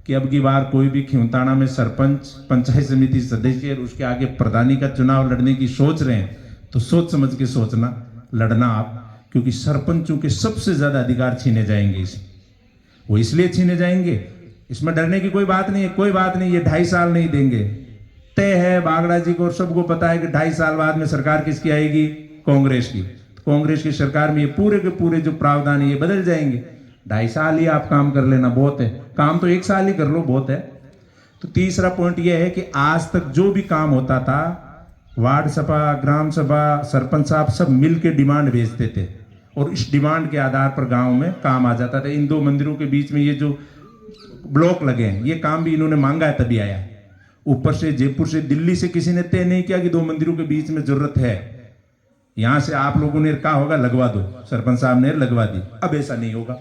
कि अब की बार कोई भी खिमताना में सरपंच, पंचायत समिति सदस्य और उसके आगे प्रधानी का चुनाव लड़ने की सोच रहे हैं तो सोच समझ के सोचना, लड़ना आप, क्योंकि सरपंचों के सबसे ज्यादा अधिकार छीने जाएंगे वो इसलिए छीने जाएंगे, इसमें डरने की कोई बात नहीं है, कोई बात नहीं, ये 2.5 साल नहीं देंगे, तय है। बागड़ा जी को और सबको पता है कि 2.5 साल बाद में सरकार किसकी आएगी? कांग्रेस की। कांग्रेस की सरकार में ये पूरे के पूरे जो प्रावधान है ये बदल जाएंगे। 2.5 साल ही आप काम कर लेना बहुत है, काम तो 1 साल ही कर लो बहुत है। तो तीसरा पॉइंट ये है कि आज तक जो भी काम होता था, वार्ड सभा, ग्राम सभा, सरपंच साहब सब मिल के डिमांड भेजते थे और इस डिमांड के आधार पर गांव में काम आ जाता था। इन 2 मंदिरों के बीच में ये जो ब्लॉक लगे हैं, ये काम भी इन्होंने मांगा है तभी आया। ऊपर से, जयपुर से, दिल्ली से किसी ने तय नहीं किया कि 2 मंदिरों के बीच में जरूरत है। यहां से आप लोगों ने कहा होगा लगवा दो, सरपंच साहब ने लगवा दी। अब ऐसा नहीं होगा।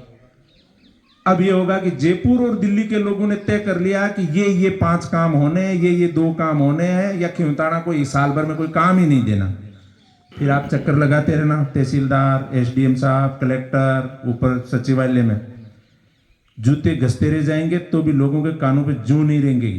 अब ये होगा कि जयपुर और दिल्ली के लोगों ने तय कर लिया कि ये 5 काम होने हैं, ये 2 काम होने हैं, या खिमताना को इस साल भर में कोई काम ही नहीं देना। फिर आप चक्कर लगाते रहना, तहसीलदार, एसडीएम साहब, कलेक्टर, ऊपर सचिवालय में जूते घसते रह जाएंगे तो भी लोगों के कानों पे जूं नहीं रेंगेगी,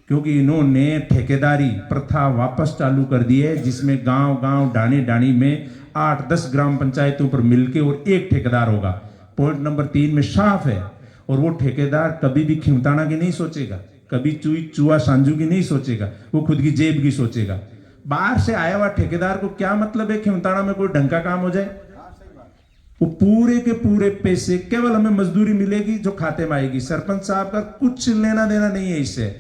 क्योंकि इन्होंने ठेकेदारी प्रथा वापस चालू कर दी है, जिसमें गांव गांव, डाणी डाणी में 8-10 ग्राम पंचायतों पर मिलके और एक ठेकेदार होगा। पॉइंट नंबर 3 में साफ है, और वो ठेकेदार कभी भी खिमताना की नहीं सोचेगा, कभी चूहा सांझू की नहीं सोचेगा, वो खुद की जेब की सोचेगा। बाहर से आया हुआ ठेकेदार को क्या मतलब है खिमताना में कोई ढंग का काम हो जाए? वो पूरे के पूरे पैसे केवल हमें मजदूरी मिलेगी जो खाते में आएगी। सरपंच साहब का कुछ लेना देना नहीं है इससे।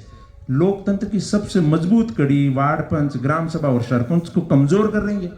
लोकतंत्र की सबसे मजबूत कड़ी वार्ड पंच, ग्राम सभा और सरपंच को कमजोर कर रही है।